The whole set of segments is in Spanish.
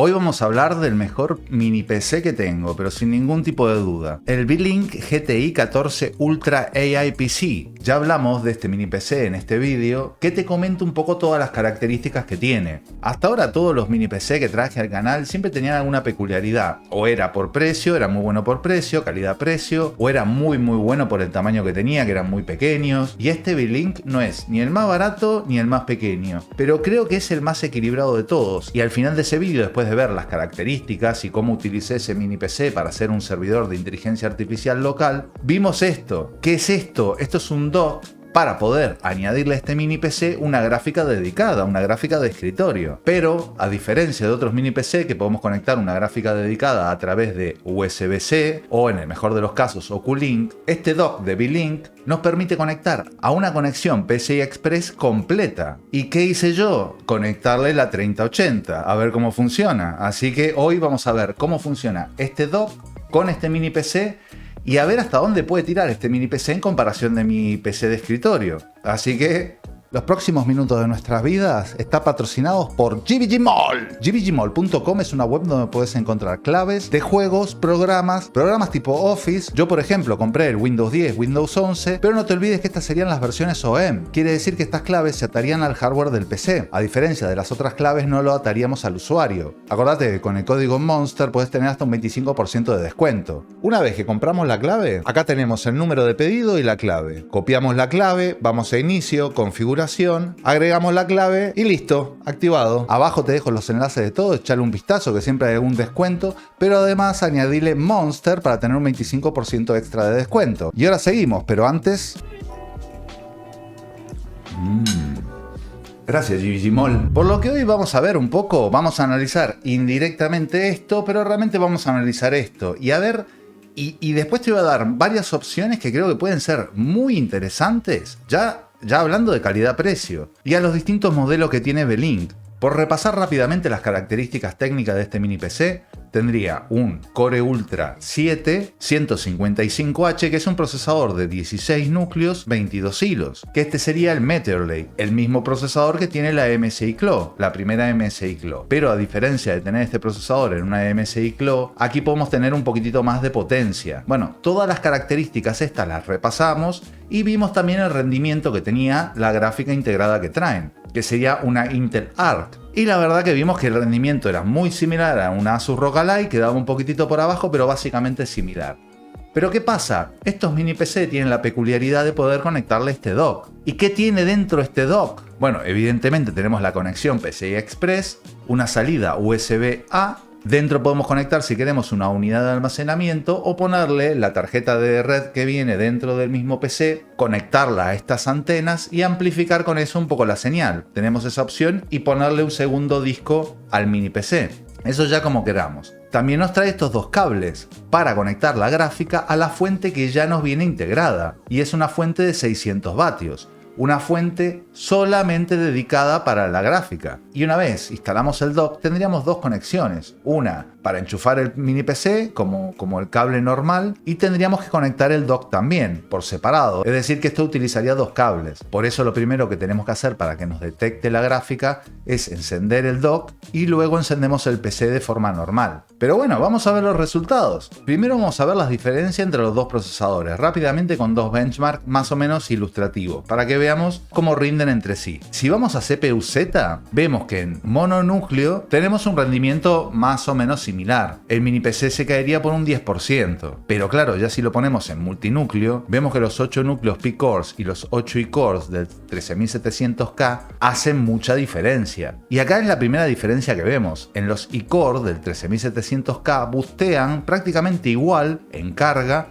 Hoy vamos a hablar del mejor mini PC que tengo, pero sin ningún tipo de duda. El Beelink GTI 14 Ultra AI PC. Ya hablamos de este mini PC en este vídeo, que te comento un poco todas las características que tiene. Hasta ahora todos los mini PC que traje al canal siempre tenían alguna peculiaridad. O era por precio, era muy bueno por precio, calidad-precio, o era muy bueno por el tamaño que tenía, que eran muy pequeños. Y este Beelink no es ni el más barato ni el más pequeño, pero creo que es el más equilibrado de todos. Y al final de ese vídeo, después de ver las características y cómo utilicé ese mini PC para hacer un servidor de inteligencia artificial local, vimos esto. ¿Qué es esto? Esto es un dock para poder añadirle a este mini PC una gráfica dedicada, una gráfica de escritorio. Pero, a diferencia de otros mini PC que podemos conectar una gráfica dedicada a través de USB-C o, en el mejor de los casos, Oculink, este dock de Beelink nos permite conectar a una conexión PCI Express completa. ¿Y qué hice yo? Conectarle la 3080, a ver cómo funciona. Así que hoy vamos a ver cómo funciona este dock con este mini PC y a ver hasta dónde puede tirar este mini PC en comparación de mi PC de escritorio. Así que los próximos minutos de nuestras vidas están patrocinados por GVG Mall. GVGmall.com es una web donde puedes encontrar claves de juegos, programas tipo Office. Yo, por ejemplo, compré el Windows 10, Windows 11, pero no te olvides que estas serían las versiones OEM. Quiere decir que estas claves se atarían al hardware del PC. A diferencia de las otras claves, no lo ataríamos al usuario. Acordate que con el código Monster puedes tener hasta un 25% de descuento. Una vez que compramos la clave, acá tenemos el número de pedido y la clave. Copiamos la clave, vamos a inicio, configuración, agregamos la clave y listo, activado. Abajo te dejo los enlaces de todo, echale un vistazo que siempre hay algún descuento, pero además añadirle Monster para tener un 25% extra de descuento. Y ahora seguimos, pero antes... Gracias GVG Mall. Por lo que hoy vamos a ver un poco, vamos a analizar indirectamente esto, pero realmente vamos a analizar esto y a ver... Y después te voy a dar varias opciones que creo que pueden ser muy interesantes, ya hablando de calidad-precio, y a los distintos modelos que tiene Beelink. Por repasar rápidamente las características técnicas de este mini PC, tendría un Core Ultra 7 155H, que es un procesador de 16 núcleos, 22 hilos, que este sería el Meteor Lake, el mismo procesador que tiene la MSI Clo, la primera MSI Clo. Pero a diferencia de tener este procesador en una MSI Clo, aquí podemos tener un poquitito más de potencia. Bueno, todas las características estas las repasamos y vimos también el rendimiento que tenía la gráfica integrada que traen, que sería una Intel Arc. Y la verdad que vimos que el rendimiento era muy similar a una Asus ROG Ally, quedaba un poquitito por abajo, pero básicamente similar. Pero ¿qué pasa? Estos mini PC tienen la peculiaridad de poder conectarle este dock. ¿Y qué tiene dentro este dock? Bueno, evidentemente tenemos la conexión PCI Express, una salida USB-A. Dentro podemos conectar si queremos una unidad de almacenamiento o ponerle la tarjeta de red que viene dentro del mismo PC, conectarla a estas antenas y amplificar con eso un poco la señal. Tenemos esa opción y ponerle un segundo disco al mini PC. Eso ya como queramos. También nos trae estos dos cables para conectar la gráfica a la fuente que ya nos viene integrada y es una fuente de 600 vatios. Una fuente solamente dedicada para la gráfica. Y una vez instalamos el dock, tendríamos dos conexiones. Una para enchufar el mini PC como el cable normal y tendríamos que conectar el dock también por separado. Es decir que esto utilizaría dos cables. Por eso lo primero que tenemos que hacer para que nos detecte la gráfica es encender el dock y luego encendemos el PC de forma normal. Pero bueno, vamos a ver los resultados. Primero vamos a ver las diferencias entre los dos procesadores, rápidamente con dos benchmarks más o menos ilustrativos, para que veamos cómo rinden entre sí. Si vamos a CPU-Z, vemos que en mononúcleo tenemos un rendimiento más o menos similar. El mini PC se caería por un 10%. Pero claro, ya si lo ponemos en multinúcleo, vemos que los 8 núcleos P-Cores y los 8 E-Cores del 13700K hacen mucha diferencia. Y acá es la primera diferencia que vemos. En los E-Core del 13700K boostean prácticamente igual en carga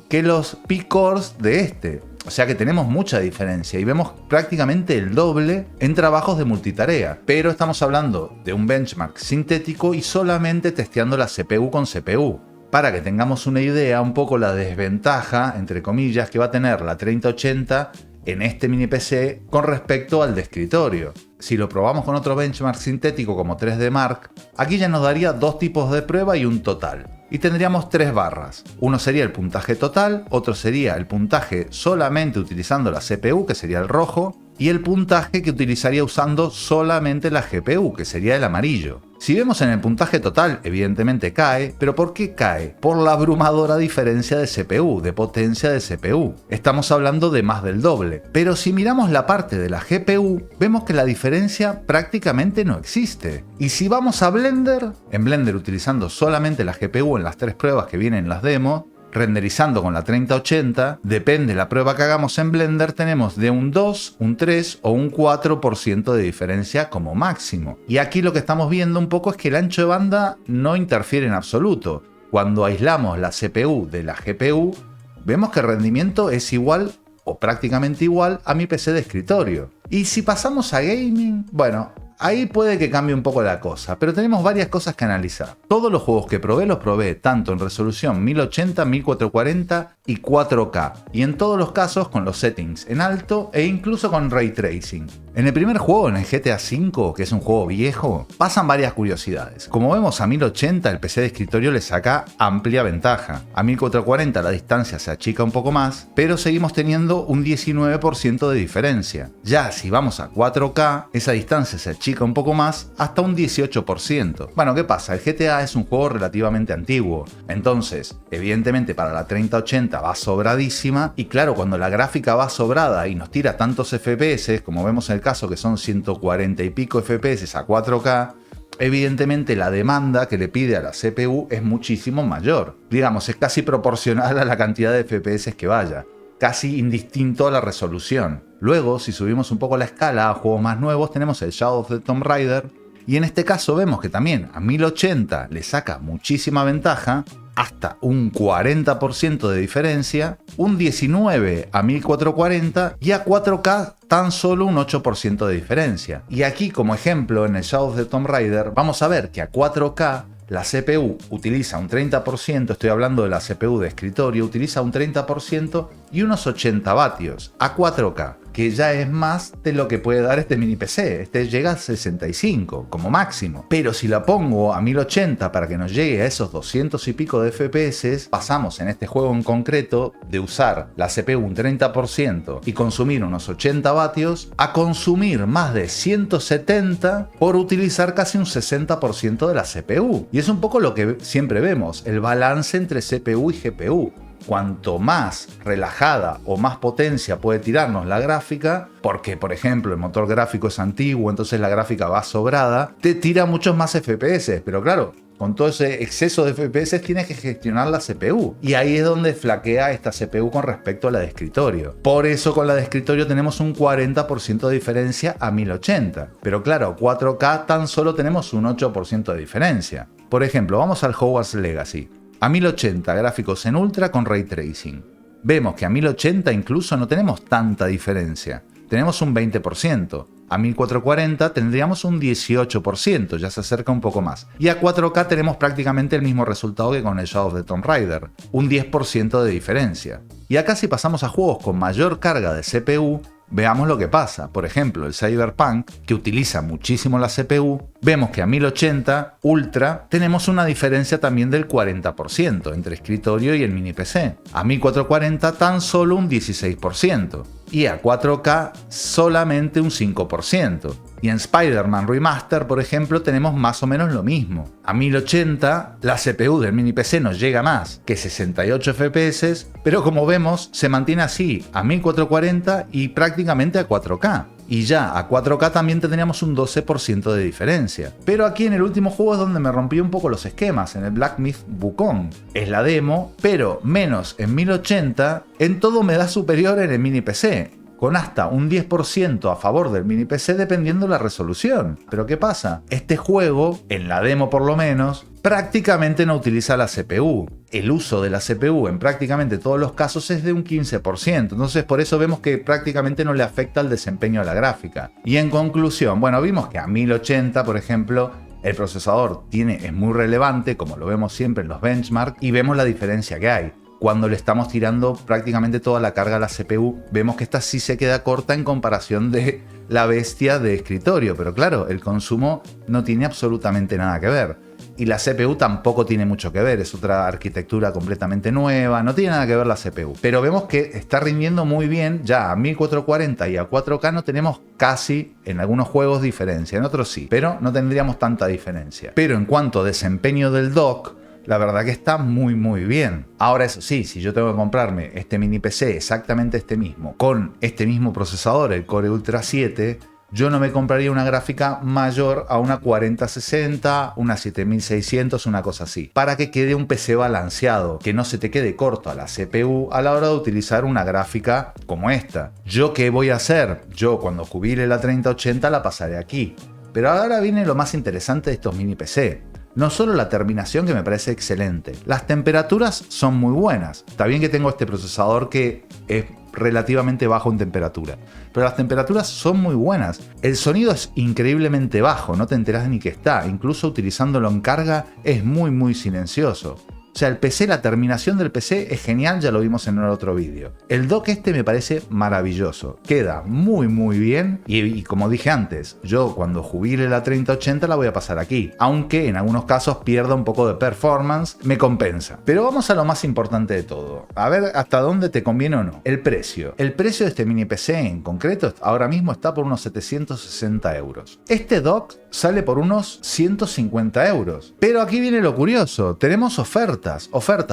que los P-Cores de este. O sea que tenemos mucha diferencia y vemos prácticamente el doble en trabajos de multitarea. Pero estamos hablando de un benchmark sintético y solamente testeando la CPU con CPU. Para que tengamos una idea, un poco la desventaja, entre comillas, que va a tener la 3080 en este mini PC con respecto al de escritorio. Si lo probamos con otro benchmark sintético como 3D Mark, aquí ya nos daría dos tipos de prueba y un total. Y tendríamos tres barras. Uno sería el puntaje total, otro sería el puntaje solamente utilizando la CPU, que sería el rojo, y el puntaje que utilizaría usando solamente la GPU, que sería el amarillo. Si vemos en el puntaje total, evidentemente cae, pero ¿por qué cae? Por la abrumadora diferencia de CPU, de potencia de CPU. Estamos hablando de más del doble. Pero si miramos la parte de la GPU, vemos que la diferencia prácticamente no existe. Y si vamos a Blender, en Blender utilizando solamente la GPU en las 3 pruebas que vienen en las demos, renderizando con la 3080, depende de la prueba que hagamos en Blender, tenemos de un 2, un 3 o un 4% de diferencia como máximo. Y aquí lo que estamos viendo un poco es que el ancho de banda no interfiere en absoluto. Cuando aislamos la CPU de la GPU, vemos que el rendimiento es igual o prácticamente igual a mi PC de escritorio. Y si pasamos a gaming, bueno, ahí puede que cambie un poco la cosa, pero tenemos varias cosas que analizar. Todos los juegos que probé los probé tanto en resolución 1080, 1440 y 4K, y en todos los casos con los settings en alto e incluso con Ray Tracing. En el primer juego, en el GTA V, que es un juego viejo, pasan varias curiosidades. Como vemos, a 1080 el PC de escritorio le saca amplia ventaja. A 1440 la distancia se achica un poco más, pero seguimos teniendo un 19% de diferencia. Ya si vamos a 4K, esa distancia se achica un poco más hasta un 18%. Bueno, ¿qué pasa? El GTA es un juego relativamente antiguo, entonces, evidentemente para la 3080 va sobradísima, y claro, cuando la gráfica va sobrada y nos tira tantos FPS, como vemos en el caso que son 140 y pico FPS a 4K, evidentemente la demanda que le pide a la CPU es muchísimo mayor. Digamos, es casi proporcional a la cantidad de FPS que vaya, casi indistinto a la resolución. Luego, si subimos un poco la escala a juegos más nuevos, tenemos el Shadow of the Tomb Raider, y en este caso vemos que también a 1080 le saca muchísima ventaja, hasta un 40% de diferencia, un 19% a 1440 y a 4K tan solo un 8% de diferencia. Y aquí, como ejemplo, en el Shadow of the Tomb Raider, vamos a ver que a 4K la CPU utiliza un 30%, estoy hablando de la CPU de escritorio, utiliza un 30% y unos 80 vatios a 4K, que ya es más de lo que puede dar este mini PC. Este llega a 65 como máximo. Pero si la pongo a 1080 para que nos llegue a esos 200 y pico de FPS, pasamos en este juego en concreto de usar la CPU un 30% y consumir unos 80 vatios a consumir más de 170 por utilizar casi un 60% de la CPU. Y es un poco lo que siempre vemos, el balance entre CPU y GPU. Cuanto más relajada o más potencia puede tirarnos la gráfica, porque por ejemplo el motor gráfico es antiguo, entonces la gráfica va sobrada, te tira muchos más FPS, pero claro, con todo ese exceso de FPS tienes que gestionar la CPU, y ahí es donde flaquea esta CPU con respecto a la de escritorio. Por eso con la de escritorio tenemos un 40% de diferencia a 1080, pero claro, 4K tan solo tenemos un 8% de diferencia. Por ejemplo, vamos al Hogwarts Legacy. A 1080 gráficos en ultra con Ray Tracing. Vemos que a 1080 incluso no tenemos tanta diferencia. Tenemos un 20%. A 1440 tendríamos un 18%, ya se acerca un poco más. Y a 4K tenemos prácticamente el mismo resultado que con el Shadow of the Tomb Raider, un 10% de diferencia. Y acá si pasamos a juegos con mayor carga de CPU, veamos lo que pasa. Por ejemplo, el Cyberpunk, que utiliza muchísimo la CPU, vemos que a 1080 Ultra tenemos una diferencia también del 40% entre escritorio y el mini PC. A 1440 tan solo un 16%. Y a 4K solamente un 5%. Y en Spider-Man Remaster, por ejemplo, tenemos más o menos lo mismo. A 1080, la CPU del mini PC nos llega más que 68 FPS, pero como vemos, se mantiene así a 1440 y prácticamente a 4K. Y ya a 4K también tendríamos un 12% de diferencia. Pero aquí en el último juego es donde me rompí un poco los esquemas, en el Black Myth Wukong. Es la demo, pero menos en 1080, en todo me da superior en el mini PC, con hasta un 10% a favor del mini PC dependiendo la resolución. Pero ¿qué pasa? Este juego, en la demo por lo menos, prácticamente no utiliza la CPU. El uso de la CPU en prácticamente todos los casos es de un 15%, entonces por eso vemos que prácticamente no le afecta el desempeño de la gráfica. Y en conclusión, bueno, vimos que a 1080, por ejemplo, el procesador es muy relevante, como lo vemos siempre en los benchmarks, y vemos la diferencia que hay. Cuando le estamos tirando prácticamente toda la carga a la CPU, vemos que esta sí se queda corta en comparación de la bestia de escritorio, pero claro, el consumo no tiene absolutamente nada que ver. y la CPU tampoco tiene mucho que ver, es otra arquitectura completamente nueva, no tiene nada que ver la CPU. Pero vemos que está rindiendo muy bien, ya a 1440 y a 4K no tenemos casi en algunos juegos diferencia, en otros sí, pero no tendríamos tanta diferencia. Pero en cuanto a desempeño del dock, la verdad que está muy bien. Ahora eso sí, si yo tengo que comprarme este mini PC, exactamente este mismo, con este mismo procesador, el Core Ultra 7, yo no me compraría una gráfica mayor a una 4060, una 7600, una cosa así, para que quede un PC balanceado, que no se te quede corto a la CPU a la hora de utilizar una gráfica como esta. ¿Yo qué voy a hacer? Yo cuando jubile la 3080 la pasaré aquí. Pero ahora viene lo más interesante de estos mini PC. No solo la terminación, que me parece excelente, las temperaturas son muy buenas. Está bien que tengo este procesador que es relativamente bajo en temperatura, pero las temperaturas son muy buenas. El sonido es increíblemente bajo, no te enterás ni que está, incluso utilizándolo en carga es muy silencioso. O sea, el PC, la terminación del PC es genial, ya lo vimos en el otro vídeo. El dock este me parece maravilloso, queda muy bien y como dije antes, yo cuando jubile la 3080 la voy a pasar aquí, aunque en algunos casos pierda un poco de performance, me compensa. Pero vamos a lo más importante de todo, a ver hasta dónde te conviene o no. El precio. El precio de este mini PC en concreto ahora mismo está por unos 760 euros. Este dock sale por unos 150 euros. Pero aquí viene lo curioso, tenemos ofertas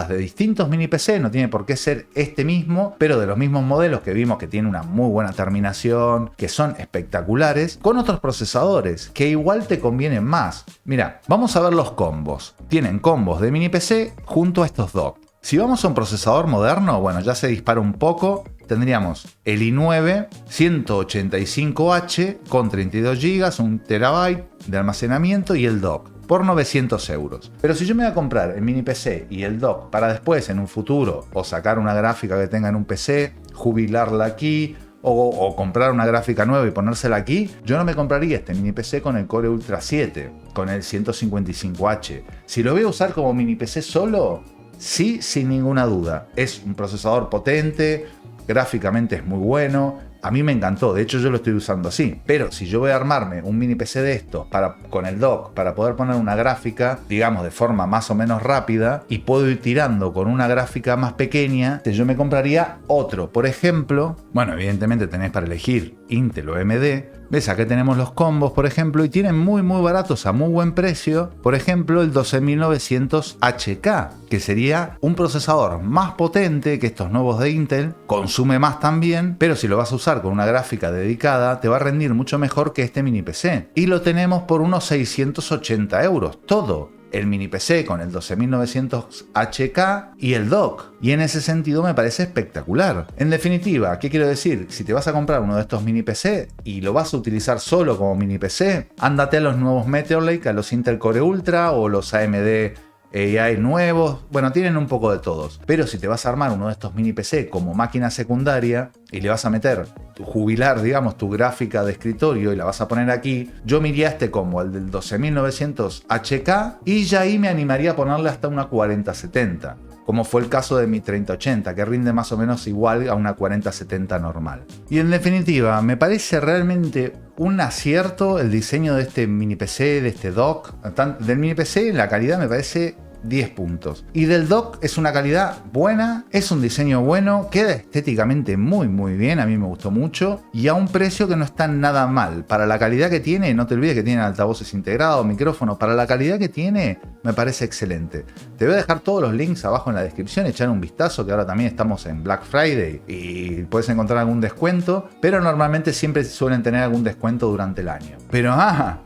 de distintos mini PC, no tiene por qué ser este mismo, pero de los mismos modelos que vimos que tiene una muy buena terminación, que son espectaculares, con otros procesadores que igual te convienen más. Mira, vamos a ver los combos. Tienen combos de mini PC junto a estos docks. Si vamos a un procesador moderno, bueno, ya se dispara un poco. Tendríamos el i9 185H con 32 GB, 1 TB de almacenamiento y el dock por 900 euros. Pero si yo me voy a comprar el mini PC y el dock para después en un futuro o sacar una gráfica que tenga en un PC, jubilarla aquí o comprar una gráfica nueva y ponérsela aquí, yo no me compraría este mini PC con el Core Ultra 7, con el 155H. Si lo voy a usar como mini PC solo, sí, sin ninguna duda. Es un procesador potente, gráficamente es muy bueno, a mí me encantó, de hecho yo lo estoy usando así. Pero si yo voy a armarme un mini PC de estos con el dock para poder poner una gráfica, digamos de forma más o menos rápida, y puedo ir tirando con una gráfica más pequeña, yo me compraría otro. Por ejemplo, bueno, evidentemente tenés para elegir Intel o AMD. Ves, acá tenemos los combos, por ejemplo, y tienen muy baratos a muy buen precio. Por ejemplo, el 12900HK, que sería un procesador más potente que estos nuevos de Intel, consume más también, pero si lo vas a usar con una gráfica dedicada, te va a rendir mucho mejor que este mini PC. Y lo tenemos por unos 680 euros, todo. El mini PC con el 12900HK y el dock. Y en ese sentido me parece espectacular. En definitiva, ¿qué quiero decir? Si te vas a comprar uno de estos mini PC y lo vas a utilizar solo como mini PC, ándate a los nuevos Meteor Lake, a los Intel Core Ultra o los AMD AI nuevos, bueno, tienen un poco de todos. Pero si te vas a armar uno de estos mini PC como máquina secundaria y le vas a meter, jubilar, digamos, tu gráfica de escritorio y la vas a poner aquí, yo me iría a este combo, el del 12900HK, y ya ahí me animaría a ponerle hasta una 4070, como fue el caso de mi 3080, que rinde más o menos igual a una 4070 normal. Y en definitiva, me parece realmente un acierto el diseño de este mini PC, de este dock. Del mini PC, la calidad me parece 10 puntos. Y del dock es una calidad buena, es un diseño bueno, queda estéticamente muy bien, a mí me gustó mucho, y a un precio que no está nada mal. Para la calidad que tiene, no te olvides que tiene altavoces integrados, micrófonos, para la calidad que tiene, me parece excelente. Te voy a dejar todos los links abajo en la descripción, echar un vistazo, que ahora también estamos en Black Friday y puedes encontrar algún descuento, pero normalmente siempre suelen tener algún descuento durante el año. Pero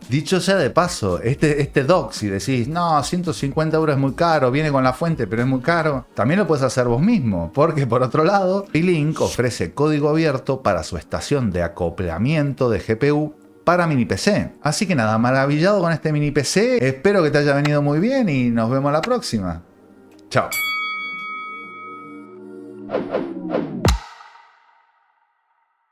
dicho sea de paso, este dock, si decís, no, 150 euros es muy caro, viene con la fuente pero es muy caro, también lo puedes hacer vos mismo, porque por otro lado, P-Link ofrece código abierto para su estación de acoplamiento de GPU para mini PC. Así que nada, maravillado con este mini PC, espero que te haya venido muy bien y nos vemos la próxima. Chao.